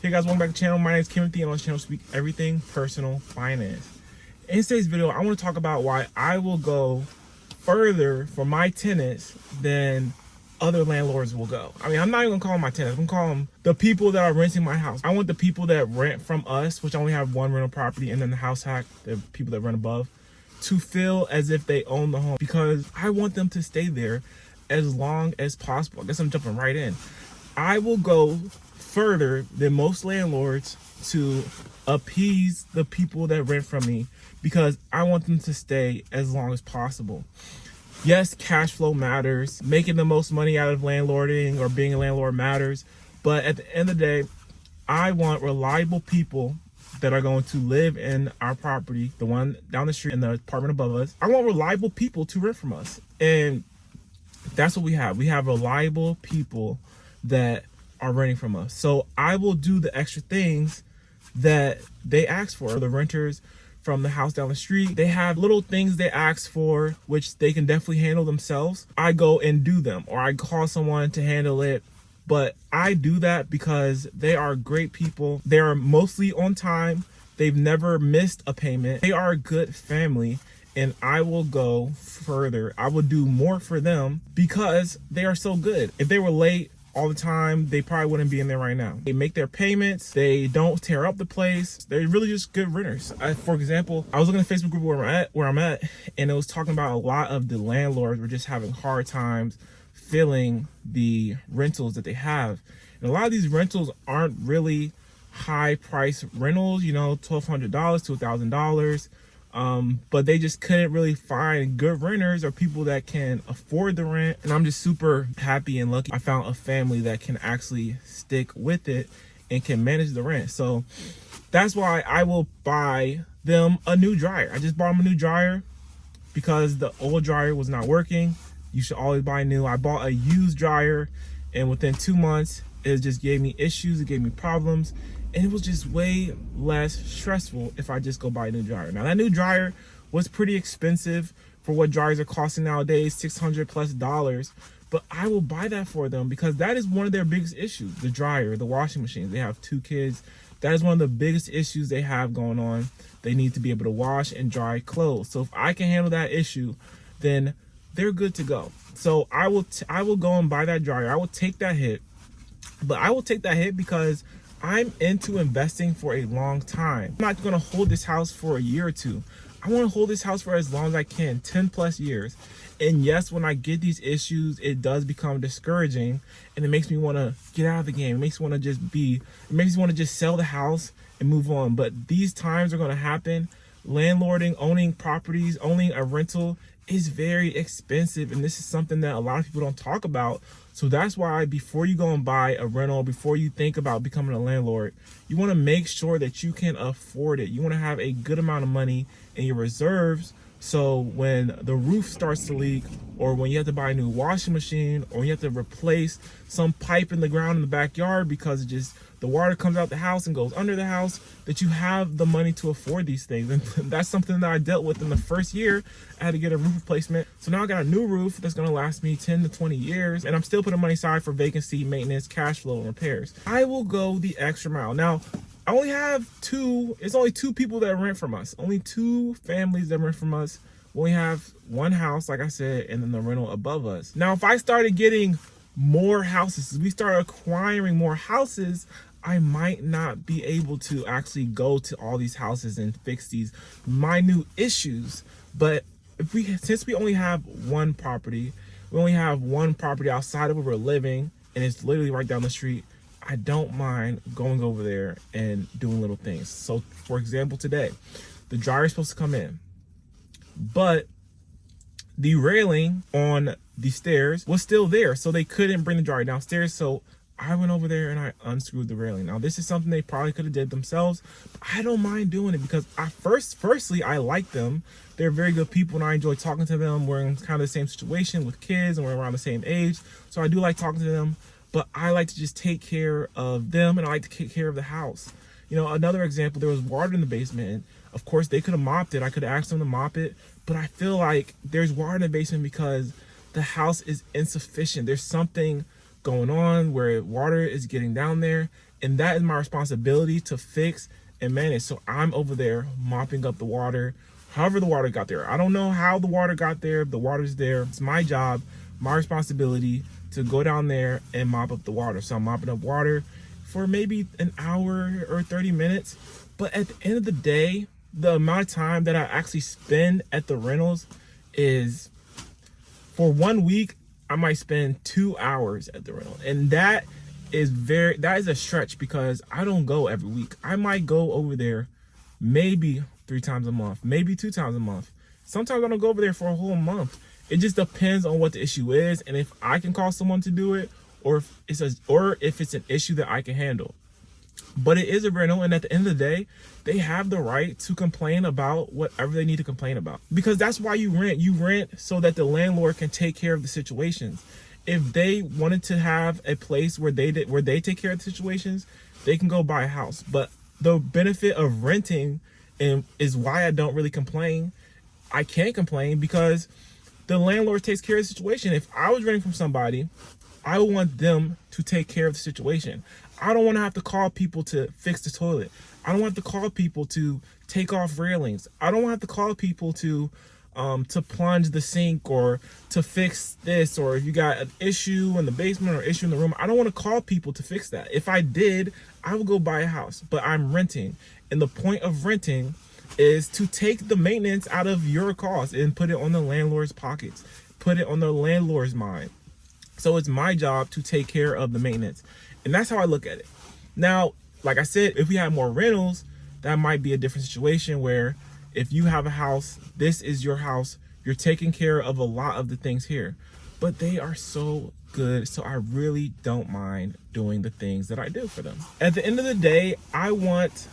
Hey guys, welcome back to the channel. My name is Timothy, and on this channel we speak everything personal finance. In today's video, I want to talk about why I will go further for my tenants than other landlords will go. I mean, I'm not even gonna call them my tenants. I'm gonna call them the people that are renting my house. I want the people that rent from us, which only have one rental property, and then the house hack, the people that rent above, to feel as if they own the home, because I want them to stay there as long as possible. I guess I'm jumping right in. I will go further than most landlords to appease the people that rent from me, because I want them to stay as long as possible. Yes, cash flow matters. Making the most money out of landlording or being a landlord matters. But at the end of the day, I want reliable people that are going to live in our property, the one down the street and the apartment above us. I want reliable people to rent from us. And that's what we have. We have reliable people that are renting from us. So I will do the extra things that they ask for. The renters from the house down the street, they have little things they ask for, which they can definitely handle themselves. I go and do them, or I call someone to handle it. But I do that because they are great people. They are mostly on time. They've never missed a payment. They are a good family. And I will go further. I will do more for them because they are so good. If they were late all the time, they probably wouldn't be in there right now. They make their payments. They don't tear up the place. They're really just good renters. For example, I was looking at a Facebook group where I'm at, and it was talking about a lot of the landlords were just having hard times filling the rentals that they have. And a lot of these rentals aren't really high price rentals, you know, $1,200 to $1,000. But they just couldn't really find good renters or people that can afford the rent. And I'm just super happy and lucky I found a family that can actually stick with it and can manage the rent. So that's why I will buy them a new dryer. I just bought them a new dryer because the old dryer was not working. You should always buy new. I bought a used dryer, and within 2 months, it just gave me issues. It gave me problems. And it was just way less stressful if I just go buy a new dryer. Now, that new dryer was pretty expensive for what dryers are costing nowadays, $600+. But I will buy that for them because that is one of their biggest issues. The dryer, the washing machine. They have 2 kids. That is one of the biggest issues they have going on. They need to be able to wash and dry clothes. So if I can handle that issue, then they're good to go. So I will go and buy that dryer. I will take that hit. But I will take that hit because I'm into investing for a long time. I'm not gonna hold this house for a year or two. I wanna hold this house for as long as I can, 10+ years. And yes, when I get these issues, it does become discouraging, and it makes me wanna get out of the game. It makes me wanna just sell the house and move on. But these times are gonna happen. Landlording, owning properties, owning a rental is very expensive, and this is something that a lot of people don't talk about. So that's why before you go and buy a rental, before you think about becoming a landlord, you want to make sure that you can afford it. You want to have a good amount of money in your reserves, so when the roof starts to leak, or when you have to buy a new washing machine, or you have to replace some pipe in the ground in the backyard because the water comes out the house and goes under the house, that you have the money to afford these things. And that's something that I dealt with in the first year. I had to get a roof replacement. So now I got a new roof that's gonna last me 10 to 20 years, and I'm still putting money aside for vacancy, maintenance, cash flow, and repairs. I will go the extra mile. Now, I only have it's only 2 people that rent from us. Only 2 families that rent from us. We only have 1 house, like I said, and then the rental above us. Now, if I started getting more houses, we start acquiring more houses, I might not be able to actually go to all these houses and fix these minute issues. But since we only have one property, outside of where we're living, and it's literally right down the street, I don't mind going over there and doing little things. So for example, today, the dryer is supposed to come in, but the railing on the stairs was still there, so they couldn't bring the dryer downstairs. So I went over there and I unscrewed the railing. Now, this is something they probably could have did themselves, but I don't mind doing it because firstly, I like them. They're very good people, and I enjoy talking to them. We're in kind of the same situation with kids, and we're around the same age. So I do like talking to them, but I like to just take care of them, and I like to take care of the house. You know, another example, there was water in the basement, and of course they could have mopped it. I could have asked them to mop it, but I feel like there's water in the basement because the house is insufficient. There's something going on where water is getting down there, And that is my responsibility to fix and manage. So I'm over there mopping up the water, however the water got there. I don't know how the water got there. The water's there. It's my job, my responsibility to go down there and mop up the water. So I'm mopping up water for maybe an hour or 30 minutes. But at the end of the day, the amount of time that I actually spend at the rentals is, for 1 week, I might spend 2 hours at the rental. And that is a stretch, because I don't go every week. I might go over there maybe 3 times a month, maybe 2 times a month. Sometimes I don't go over there for a whole month. It just depends on what the issue is, and if I can call someone to do it, or if it's an issue that I can handle. But it is a rental, and at the end of the day, they have the right to complain about whatever they need to complain about, because that's why you rent. You rent so that the landlord can take care of the situations. If they wanted to have a place where they take care of the situations, they can go buy a house. But the benefit of renting is why I don't really complain. I can't complain because the landlord takes care of the situation. If I was renting from somebody, I would want them to take care of the situation. I don't want to have to call people to fix the toilet. I don't want to call people to take off railings. I don't want to call people to plunge the sink, or to fix this, or if you got an issue in the basement or issue in the room. I don't want to call people to fix that. If I did, I would go buy a house, but I'm renting. And the point of renting is to take the maintenance out of your cost and put it on the landlord's pockets, put it on the landlord's mind. So it's my job to take care of the maintenance. And that's how I look at it. Now, like I said, if we had more rentals, that might be a different situation, where if you have a house, this is your house, you're taking care of a lot of the things here. But they are so good, so I really don't mind doing the things that I do for them. At the end of the day, I want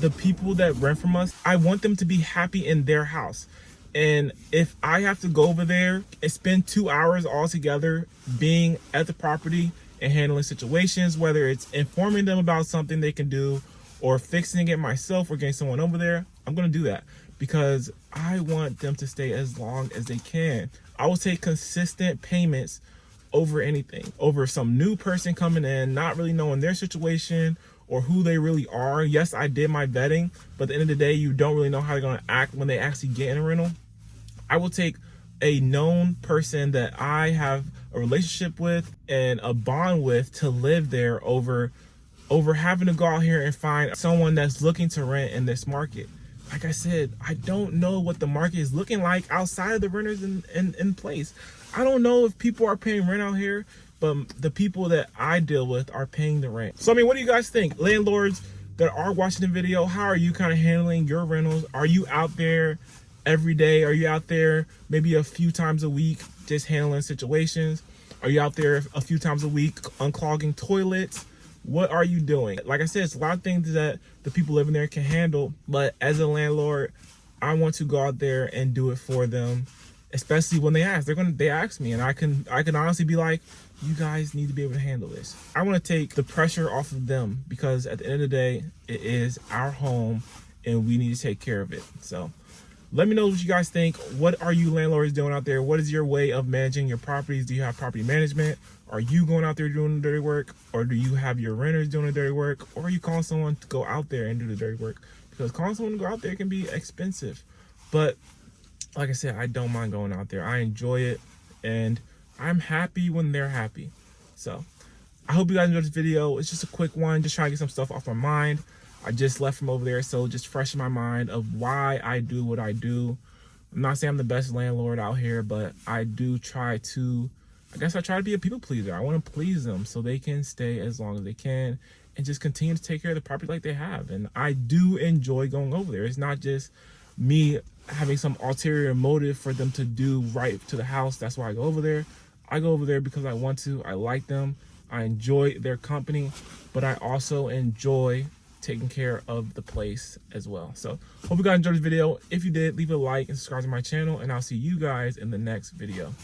the people that rent from us, I want them to be happy in their house. And if I have to go over there and spend 2 hours all together being at the property and handling situations, whether it's informing them about something they can do, or fixing it myself, or getting someone over there, I'm gonna do that, because I want them to stay as long as they can. I will take consistent payments over anything, over some new person coming in, not really knowing their situation or who they really are. Yes, I did my vetting, but at the end of the day, you don't really know how they're gonna act when they actually get in a rental. I will take a known person that I have a relationship with and a bond with to live there over having to go out here and find someone that's looking to rent in this market. Like I said, I don't know what the market is looking like outside of the renters in place. I don't know if people are paying rent out here, but the people that I deal with are paying the rent. So, I mean, what do you guys think? Landlords that are watching the video, how are you kind of handling your rentals? Are you out there every day? Are you out there maybe a few times a week just handling situations? Are you out there a few times a week unclogging toilets? What are you doing? Like I said, it's a lot of things that the people living there can handle, but as a landlord, I want to go out there and do it for them, especially when they ask. They ask me, and I can honestly be like, you guys need to be able to handle this. I want to take the pressure off of them, because at the end of the day, it is our home and we need to take care of it. So let me know what you guys think. What are you landlords doing out there? What is your way of managing your properties? Do you have property management? Are you going out there doing the dirty work? Or do you have your renters doing the dirty work? Or are you calling someone to go out there and do the dirty work? Because calling someone to go out there can be expensive. But like I said, I don't mind going out there. I enjoy it, and I'm happy when they're happy. So I hope you guys enjoyed this video. It's just a quick one, just trying to get some stuff off my mind. I just left from over there, so just fresh in my mind of why I do what I do. I'm not saying I'm the best landlord out here, but I do try to, I guess I try to be a people pleaser. I want to please them so they can stay as long as they can and just continue to take care of the property like they have. And I do enjoy going over there. It's not just me having some ulterior motive for them to do right to the house. That's why I go over there. I go over there because I want to. I like them. I enjoy their company, but I also enjoy taking care of the place as well. So hope you guys enjoyed this video. If you did, leave a like and subscribe to my channel, and I'll see you guys in the next video.